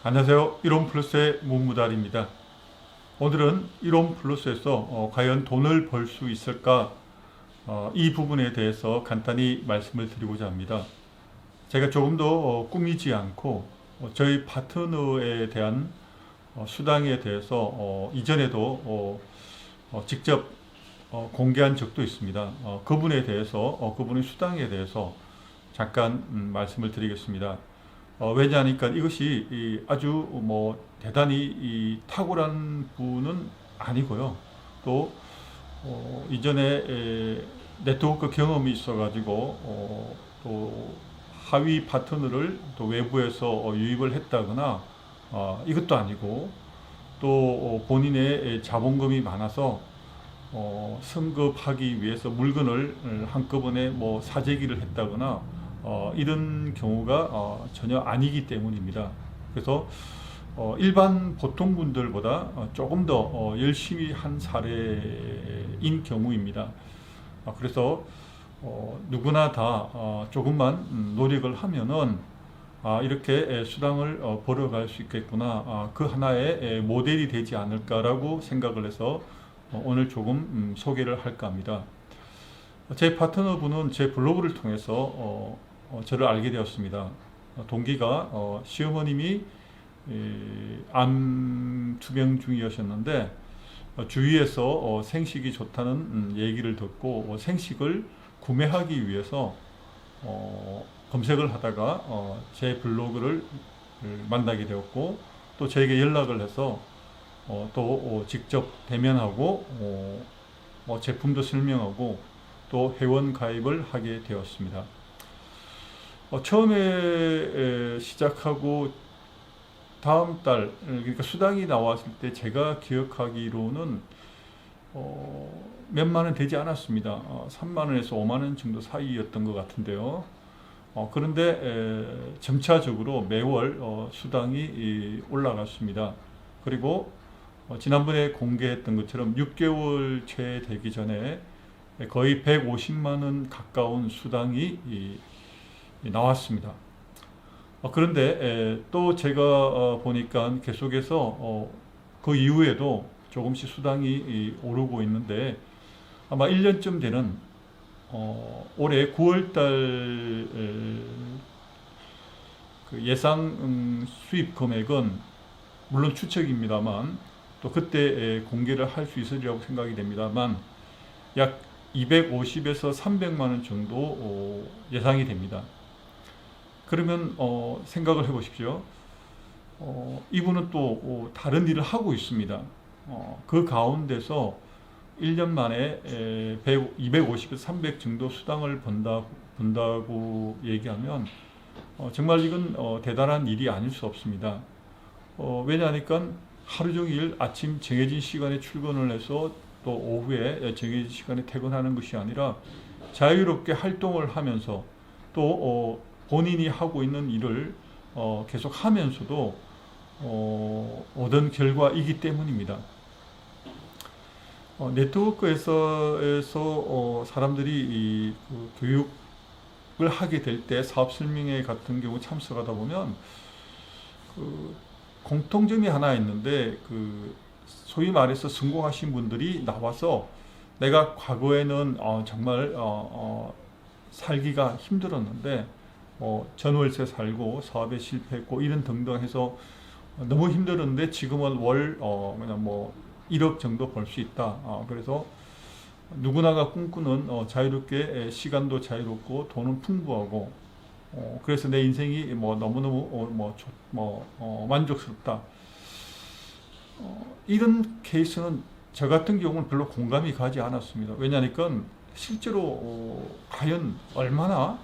안녕하세요. 이론플러스의 문무달입니다. 오늘은 이론플러스에서 과연 돈을 벌 수 있을까? 이 부분에 대해서 간단히 말씀을 드리고자 합니다. 제가 조금 더 꾸미지 않고 저희 파트너에 대한 수당에 대해서 이전에도 직접 공개한 적도 있습니다. 그분에 대해서 그분의 수당에 대해서 잠깐 말씀을 드리겠습니다. 왜냐하니까 이것이 아주 대단히 탁월한 분은 아니고요. 또 이전에 네트워크 경험이 있어가지고 또 하위 파트너를 또 외부에서 유입을 했다거나 이것도 아니고 또 본인의 자본금이 많아서 승급하기 위해서 물건을 한꺼번에 사재기를 했다거나 이런 경우가 전혀 아니기 때문입니다. 그래서 일반 보통 분들보다 조금 더 열심히 한 사례인 경우입니다. 그래서 누구나 다 조금만 노력을 하면은 이렇게 수당을 벌어갈 수 있겠구나, 그 하나의 모델이 되지 않을까라고 생각을 해서 오늘 조금 소개를 할까 합니다. 제 파트너분은 제 블로그를 통해서 저를 알게 되었습니다. 동기가 시어머님이 암 투병 중이셨는데 주위에서 생식이 좋다는 얘기를 듣고 생식을 구매하기 위해서 검색을 하다가 제 블로그를 만나게 되었고, 또 저에게 연락을 해서 또 직접 대면하고 제품도 설명하고 또 회원 가입을 하게 되었습니다. 처음에 시작하고 다음 달, 그러니까 수당이 나왔을 때 제가 기억하기로는 몇만 원 되지 않았습니다. 3만 원에서 5만 원 정도 사이였던 것 같은데요. 그런데 점차적으로 매월 수당이 올라갔습니다. 그리고 지난번에 공개했던 것처럼 6개월 채 되기 전에 거의 150만 원 가까운 수당이 나왔습니다. 그런데 또 제가 보니까 계속해서 그 이후에도 조금씩 수당이 오르고 있는데, 아마 1년쯤 되는 올해 9월달 그 예상 수입 금액은 물론 추측입니다만, 또 그때 공개를 할 수 있으리라고 생각이 됩니다만, 약 250에서 300만 원 정도 예상이 됩니다. 그러면 생각을 해보십시오. 이분은 또 다른 일을 하고 있습니다. 그 가운데서 1년 만에 250에서 300 정도 수당을 번다고 얘기하면 정말 이건 대단한 일이 아닐 수 없습니다. 왜냐하니까 하루 종일 아침 정해진 시간에 출근을 해서 또 오후에 정해진 시간에 퇴근하는 것이 아니라 자유롭게 활동을 하면서 또 본인이 하고 있는 일을 계속 하면서도 얻은 결과이기 때문입니다. 네트워크에서 사람들이 그 교육을 하게 될 때 사업 설명회 같은 경우 참석하다 보면 그 공통점이 하나 있는데, 그 소위 말해서 성공하신 분들이 나와서 내가 과거에는 정말 살기가 힘들었는데 전월세 살고 사업에 실패했고 이런 등등 해서 너무 힘들었는데 지금은 월 그냥 1억 정도 벌 수 있다. 그래서 누구나가 꿈꾸는 자유롭게 시간도 자유롭고 돈은 풍부하고 그래서 내 인생이 너무너무 만족스럽다. 이런 케이스는 저 같은 경우는 별로 공감이 가지 않았습니다. 왜냐하니까 실제로 과연 얼마나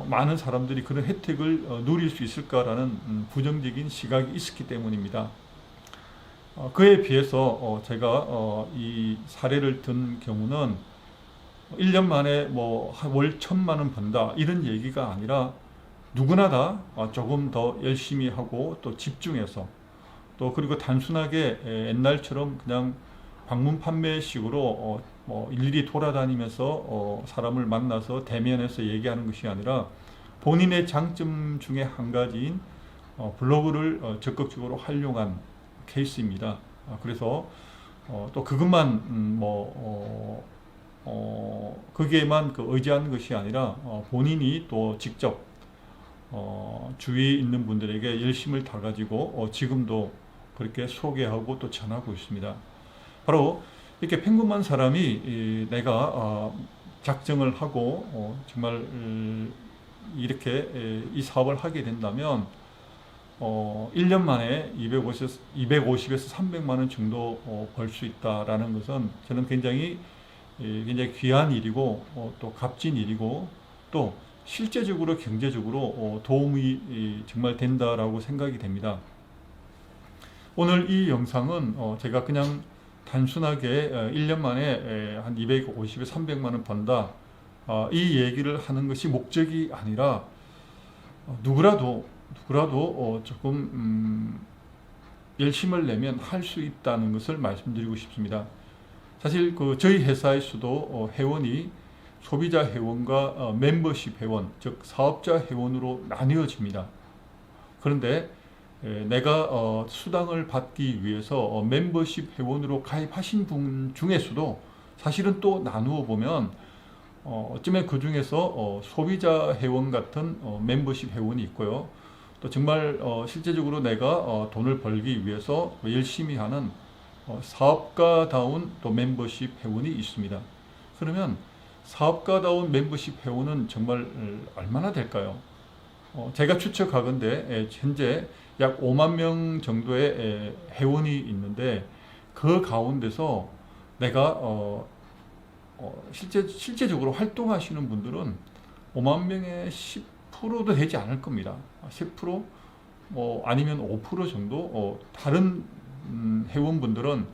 많은 사람들이 그런 혜택을 누릴 수 있을까라는 부정적인 시각이 있었기 때문입니다. 그에 비해서 제가 이 사례를 든 경우는 1년 만에 월 1,000만 원 번다 이런 얘기가 아니라 누구나 다 조금 더 열심히 하고 또 집중해서 또 그리고 단순하게 옛날처럼 그냥 방문 판매식으로 일일이 돌아다니면서 사람을 만나서 대면해서 얘기하는 것이 아니라 본인의 장점 중에 한 가지인 블로그를 적극적으로 활용한 케이스입니다. 그래서 또 그것만 거기에만 의지하는 것이 아니라 본인이 또 직접 주위에 있는 분들에게 열심을 다가지고 지금도 그렇게 소개하고 또 전하고 있습니다. 바로 이렇게 평범한 사람이 내가 작정을 하고 정말 이렇게 이 사업을 하게 된다면 1년 만에 250에서 300만 원 정도 벌 수 있다라는 것은 저는 굉장히 귀한 일이고 또 값진 일이고 또 실제적으로 경제적으로 도움이 정말 된다라고 생각이 됩니다. 오늘 이 영상은 제가 그냥 단순하게 1년 만에 한 250에서 300만 원 번다 이 얘기를 하는 것이 목적이 아니라 누구라도 조금 열심을 내면 할 수 있다는 것을 말씀드리고 싶습니다. 사실 저희 회사에서도 회원이 소비자 회원과 멤버십 회원, 즉 사업자 회원으로 나뉘어집니다. 그런데 내가 수당을 받기 위해서 멤버십 회원으로 가입하신 분 중에서도 사실은 또 나누어 보면 어쩌면 그 중에서 소비자 회원 같은 멤버십 회원이 있고요. 또 정말 실제적으로 내가 돈을 벌기 위해서 열심히 하는 사업가다운 또 멤버십 회원이 있습니다. 그러면 사업가다운 멤버십 회원은 정말 얼마나 될까요? 제가 추측하건대 현재 약 5만 명 정도의 회원이 있는데 그 가운데서 내가 실제적으로 활동하시는 분들은 5만 명의 10%도 되지 않을 겁니다. 10% 아니면 5% 정도 다른 회원분들은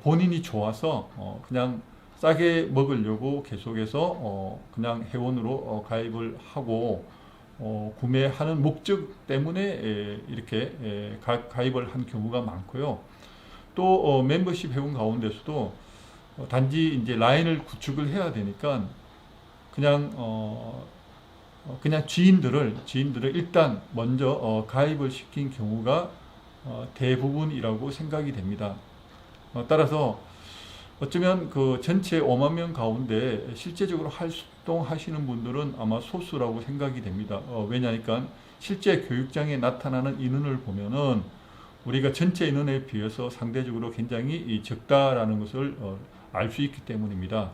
본인이 좋아서 그냥 싸게 먹으려고 계속해서 그냥 회원으로 가입을 하고 구매하는 목적 때문에 이렇게 가입을 한 경우가 많고요. 또 멤버십 회원 가운데서도 단지 이제 라인을 구축을 해야 되니까 그냥 지인들을 일단 먼저 가입을 시킨 경우가 대부분이라고 생각이 됩니다. 따라서 어쩌면 그 전체 5만 명 가운데 실제적으로 활동하시는 분들은 아마 소수라고 생각이 됩니다. 왜냐하니까 실제 교육장에 나타나는 인원을 보면은 우리가 전체 인원에 비해서 상대적으로 굉장히 적다라는 것을 알 수 있기 때문입니다.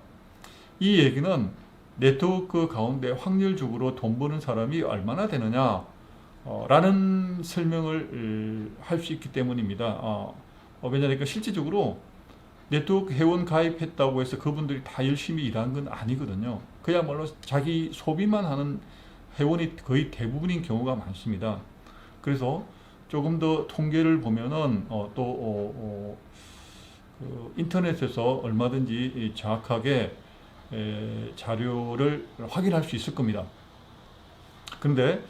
이 얘기는 네트워크 가운데 확률적으로 돈 버는 사람이 얼마나 되느냐 라는 설명을 할 수 있기 때문입니다. 왜냐하니까 실질적으로 네트워크 회원 가입했다고 해서 그분들이 다 열심히 일한 건 아니거든요. 그야말로 자기 소비만 하는 회원이 거의 대부분인 경우가 많습니다. 그래서 조금 더 통계를 보면은 인터넷에서 얼마든지 정확하게 자료를 확인할 수 있을 겁니다. 그런데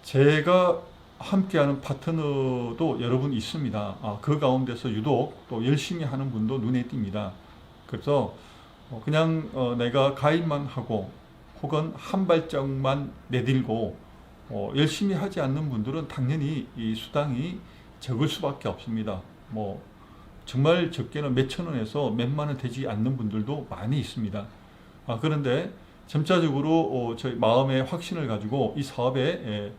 제가 함께하는 파트너도 여러분 있습니다. 그 가운데서 유독 또 열심히 하는 분도 눈에 띕니다. 그래서 그냥 내가 가입만 하고 혹은 한 발짝만 내딜고 열심히 하지 않는 분들은 당연히 이 수당이 적을 수밖에 없습니다. 정말 적게는 몇천 원에서 몇만 원 되지 않는 분들도 많이 있습니다. 그런데 점차적으로 저희 마음의 확신을 가지고 이 사업에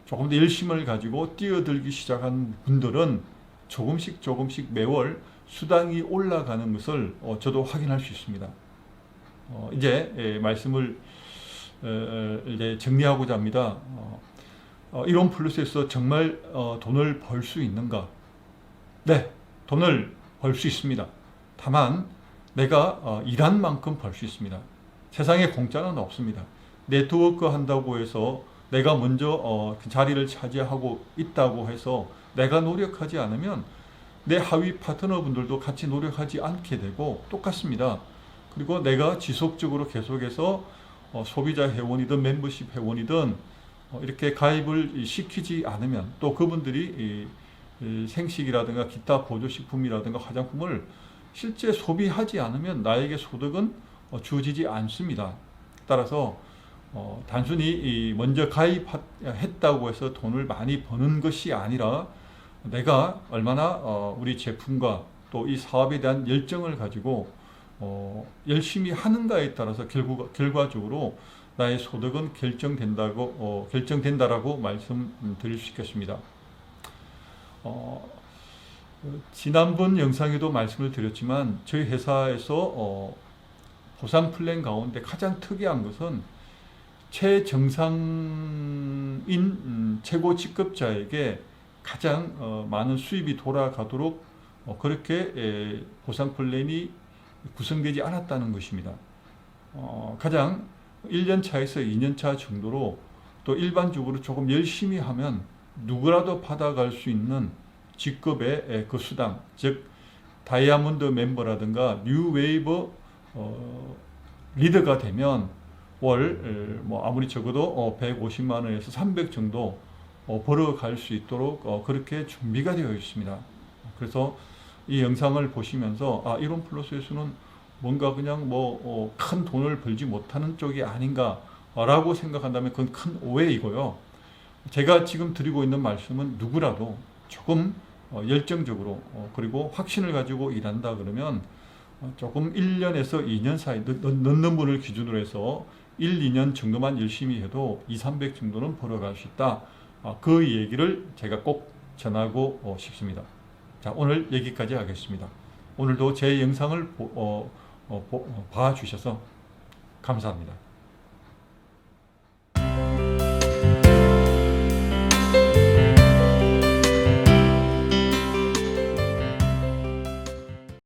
조금 더 열심을 가지고 뛰어들기 시작한 분들은 조금씩 매월 수당이 올라가는 것을 저도 확인할 수 있습니다. 이제 말씀을 이제 정리하고자 합니다. 이런 플러스에서 정말 돈을 벌 수 있는가? 네, 돈을 벌 수 있습니다. 다만 내가 일한 만큼 벌 수 있습니다. 세상에 공짜는 없습니다. 네트워크 한다고 해서 내가 먼저 그 자리를 차지하고 있다고 해서 내가 노력하지 않으면 내 하위 파트너분들도 같이 노력하지 않게 되고 똑같습니다. 그리고 내가 지속적으로 계속해서 소비자 회원이든 멤버십 회원이든 이렇게 가입을 시키지 않으면 또 그분들이 생식이라든가 기타 보조식품이라든가 화장품을 실제 소비하지 않으면 나에게 소득은 주어지지 않습니다. 따라서 단순히 먼저 가입했다고 해서 돈을 많이 버는 것이 아니라 내가 얼마나 우리 제품과 또 이 사업에 대한 열정을 가지고 열심히 하는가에 따라서 결과적으로 나의 소득은 결정된다라고 말씀드릴 수 있겠습니다. 지난번 영상에도 말씀을 드렸지만 저희 회사에서 보상 플랜 가운데 가장 특이한 것은 최정상인 최고 직급자에게 가장 많은 수입이 돌아가도록 그렇게 보상 플랜이 구성되지 않았다는 것입니다. 가장 1년 차에서 2년 차 정도로 또 일반적으로 조금 열심히 하면 누구라도 받아갈 수 있는 직급의 그 수당, 즉 다이아몬드 멤버라든가 뉴웨이버 리더가 되면 월 아무리 적어도 150만 원에서 300 정도 벌어갈 수 있도록 그렇게 준비가 되어 있습니다. 그래서 이 영상을 보시면서 이론 플러스에서는 뭔가 그냥 큰 돈을 벌지 못하는 쪽이 아닌가 라고 생각한다면 그건 큰 오해이고요. 제가 지금 드리고 있는 말씀은 누구라도 조금 열정적으로 그리고 확신을 가지고 일한다 그러면 조금 1년에서 2년 사이 넣는 분을 기준으로 해서 1, 2년 정도만 열심히 해도 2, 300 정도는 벌어갈 수 있다. 그 얘기를 제가 꼭 전하고 싶습니다. 자, 오늘 여기까지 하겠습니다. 오늘도 제 영상을 봐주셔서 감사합니다.